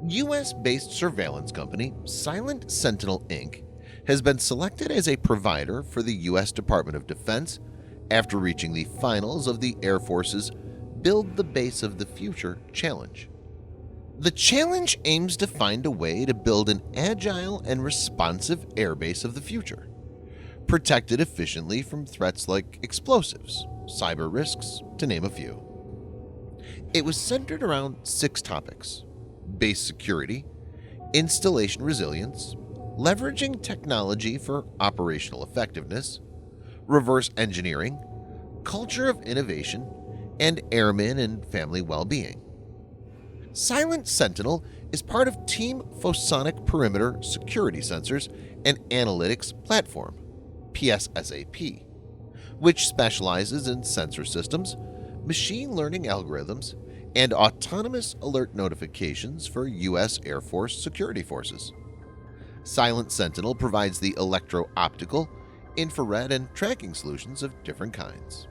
US-based surveillance company Silent Sentinel Inc. has been selected as a provider for the US Department of Defense after reaching the finals of the Air Force's Build the Base of the Future challenge. The challenge aims to find a way to build an agile and responsive airbase of the future, protected efficiently from threats like explosives, cyber risks, to name a few. It was centered around 6 topics: base security, installation resilience, leveraging technology for operational effectiveness, reverse engineering, culture of innovation, and airmen and family well-being. Silent Sentinel is part of Team Phosonic Perimeter Security Sensors and Analytics Platform (PSSAP), which specializes in sensor systems, machine learning algorithms, and autonomous alert notifications for U.S. Air Force security forces. Silent Sentinel provides the electro-optical, infrared, and tracking solutions of different kinds.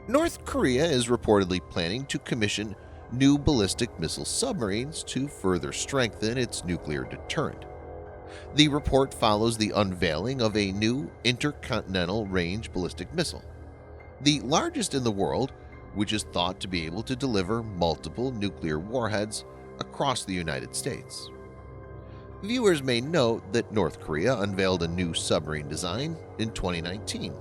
North Korea is reportedly planning to commission new ballistic missile submarines to further strengthen its nuclear deterrent. The report follows the unveiling of a new intercontinental range ballistic missile, the largest in the world, which is thought to be able to deliver multiple nuclear warheads across the United States. Viewers may note that North Korea unveiled a new submarine design in 2019,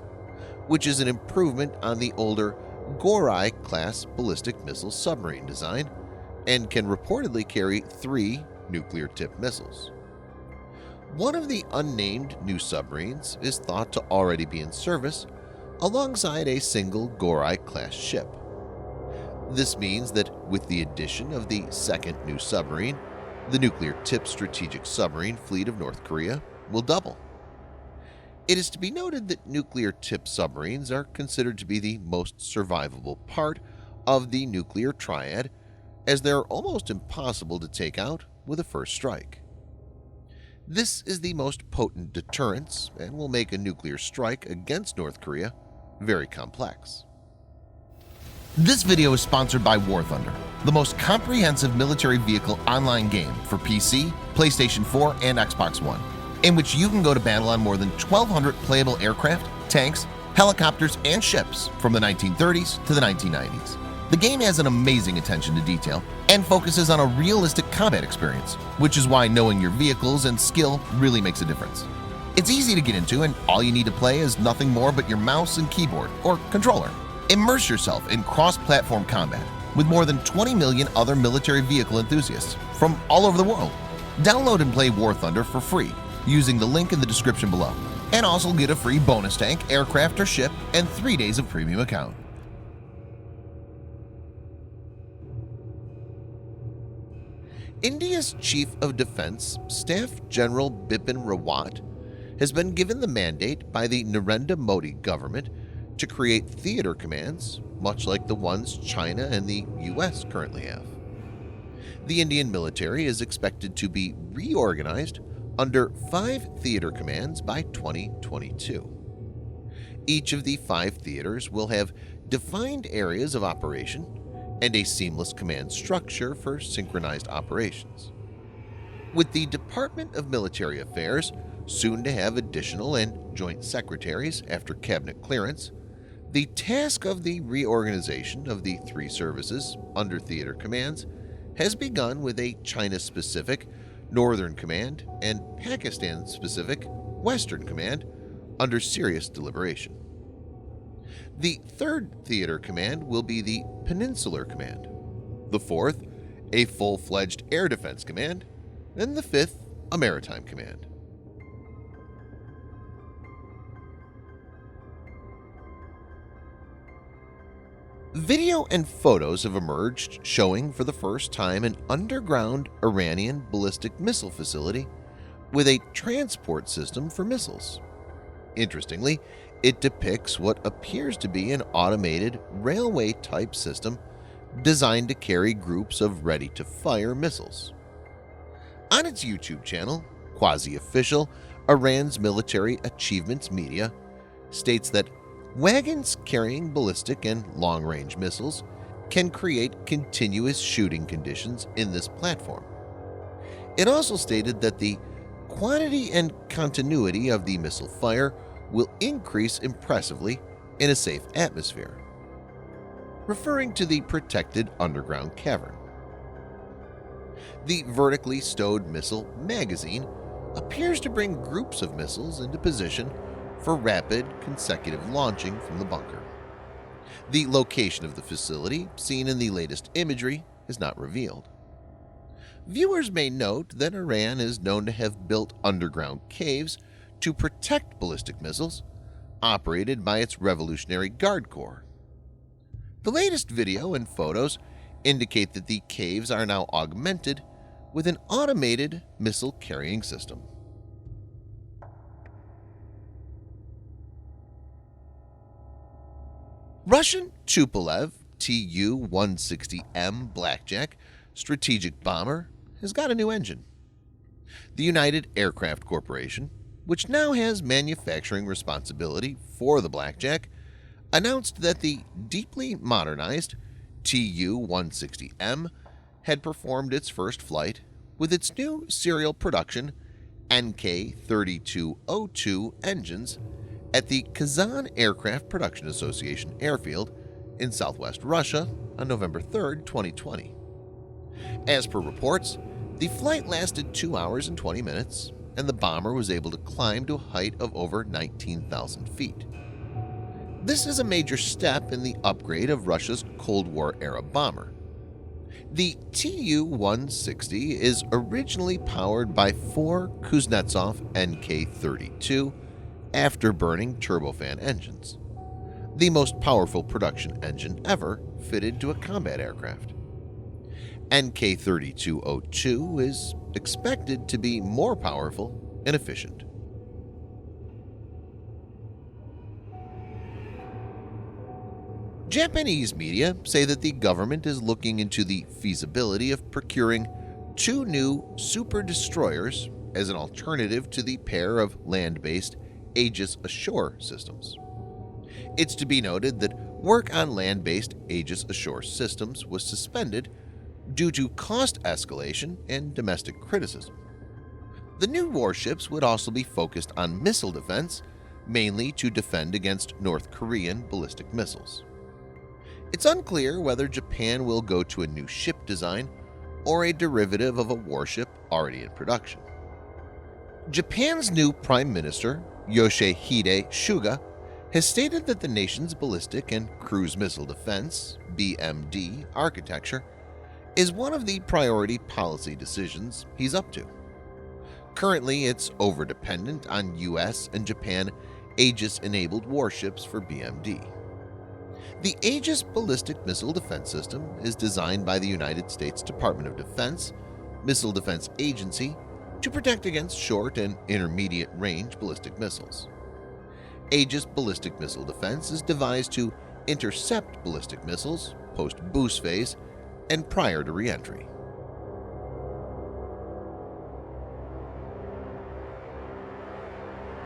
which is an improvement on the older Gorai-class ballistic missile submarine design and can reportedly carry 3 nuclear-tipped missiles. One of the unnamed new submarines is thought to already be in service alongside a single Gorai-class ship. This means that with the addition of the second new submarine, the nuclear-tipped strategic submarine fleet of North Korea will double. It is to be noted that nuclear-tipped submarines are considered to be the most survivable part of the nuclear triad, as they are almost impossible to take out with a first strike. This is the most potent deterrence and will make a nuclear strike against North Korea very complex. This video is sponsored by War Thunder, the most comprehensive military vehicle online game for PC, PlayStation 4, and Xbox One, in which you can go to battle on more than 1,200 playable aircraft, tanks, helicopters, and ships from the 1930s to the 1990s. The game has an amazing attention to detail and focuses on a realistic combat experience, which is why knowing your vehicles and skill really makes a difference. It's easy to get into, and all you need to play is nothing more but your mouse and keyboard or controller. Immerse yourself in cross-platform combat with more than 20 million other military vehicle enthusiasts from all over the world. Download and play War Thunder for free using the link in the description below, and also get a free bonus tank, aircraft, or ship, and 3 days of premium account. India's Chief of Defense Staff General Bipin Rawat has been given the mandate by the Narendra Modi government to create theater commands, much like the ones China and the US currently have. The Indian military is expected to be reorganized under 5 theater commands by 2022. Each of the 5 theaters will have defined areas of operation and a seamless command structure for synchronized operations. With the Department of Military Affairs soon to have additional and joint secretaries after cabinet clearance, the task of the reorganization of the 3 services under theater commands has begun with a China-specific Northern Command and Pakistan-specific Western Command under serious deliberation. The 3rd Theater Command will be the Peninsular Command, the 4th, a full-fledged Air Defense Command, and the 5th, a Maritime Command. Video and photos have emerged showing for the first time an underground Iranian ballistic missile facility with a transport system for missiles. Interestingly, it depicts what appears to be an automated railway-type system designed to carry groups of ready-to-fire missiles. On its YouTube channel, quasi-official Iran's Military Achievements Media states that Wagons carrying ballistic and long-range missiles can create continuous shooting conditions in this platform. It also stated that the quantity and continuity of the missile fire will increase impressively in a safe atmosphere, referring to the protected underground cavern. The vertically stowed missile magazine appears to bring groups of missiles into position for rapid, consecutive launching from the bunker. The location of the facility, seen in the latest imagery, is not revealed. Viewers may note that Iran is known to have built underground caves to protect ballistic missiles, operated by its Revolutionary Guard Corps. The latest video and photos indicate that the caves are now augmented with an automated missile carrying system. Russian Tupolev Tu-160M Blackjack strategic bomber has got a new engine. The United Aircraft Corporation, which now has manufacturing responsibility for the Blackjack, announced that the deeply modernized Tu-160M had performed its first flight with its new serial production NK-3202 engines at the Kazan Aircraft Production Association airfield in southwest Russia on November 3, 2020. As per reports, the flight lasted 2 hours and 20 minutes, and the bomber was able to climb to a height of over 19,000 feet. This is a major step in the upgrade of Russia's Cold War-era bomber. The Tu-160 is originally powered by 4 Kuznetsov NK-32 afterburning turbofan engines, the most powerful production engine ever fitted to a combat aircraft. NK-3202 is expected to be more powerful and efficient. Japanese media say that the government is looking into the feasibility of procuring 2 new super destroyers as an alternative to the pair of land-based Aegis Ashore systems. It's to be noted that work on land-based Aegis Ashore systems was suspended due to cost escalation and domestic criticism. The new warships would also be focused on missile defense, mainly to defend against North Korean ballistic missiles. It's unclear whether Japan will go to a new ship design or a derivative of a warship already in production. Japan's new Prime Minister, Yoshihide Suga, has stated that the nation's ballistic and cruise missile defense (BMD) architecture is one of the priority policy decisions he's up to. Currently, it's overdependent on US and Japan Aegis-enabled warships for BMD. The Aegis Ballistic Missile Defense System is designed by the United States Department of Defense Missile Defense Agency to protect against short and intermediate-range ballistic missiles. Aegis Ballistic Missile Defense is devised to intercept ballistic missiles post-boost phase and prior to re-entry.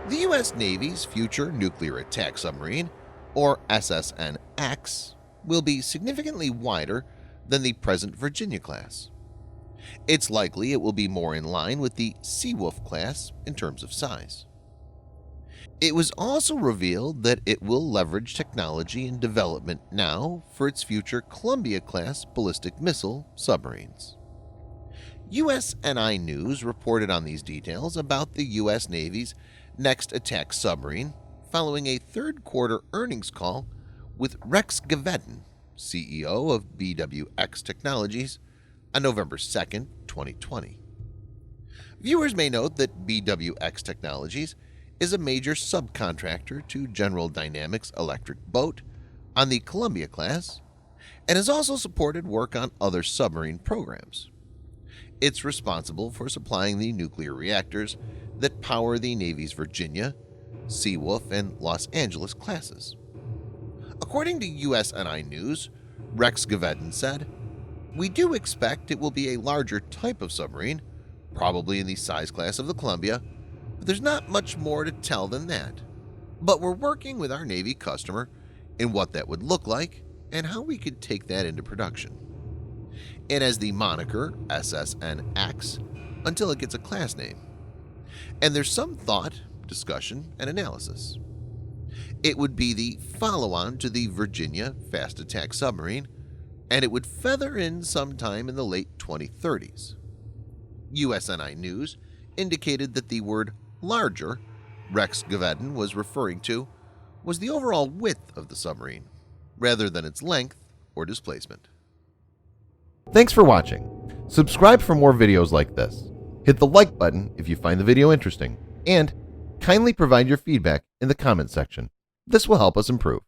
The U.S. Navy's Future Nuclear Attack Submarine, or SSN-X, will be significantly wider than the present Virginia class. It's likely it will be more in line with the Seawolf class in terms of size. It was also revealed that it will leverage technology in development now for its future Columbia-class ballistic missile submarines. USNI News reported on these details about the U.S. Navy's next attack submarine following a third-quarter earnings call with Rex Geveden, CEO of BWX Technologies, on November 2, 2020. Viewers may note that BWX Technologies is a major subcontractor to General Dynamics Electric Boat on the Columbia class and has also supported work on other submarine programs. It's responsible for supplying the nuclear reactors that power the Navy's Virginia, Seawolf, and Los Angeles classes. According to USNI News, Rex Geveden said, "We do expect it will be a larger type of submarine, probably in the size class of the Columbia, but there's not much more to tell than that. but we're working with our Navy customer in what that would look like and how we could take that into production. It has the moniker SSNX until it gets a class name, and there's some thought, discussion, and analysis. It would be the follow-on to the Virginia Fast Attack Submarine, and it would feather in sometime in the late 2030s. USNI News indicated that the word larger Rex Gveddon was referring to was the overall width of the submarine, rather than its length or displacement. Thanks for watching. Subscribe for more videos like this. Hit the like button if you find the video interesting, and kindly provide your feedback in the comment section. This will help us improve.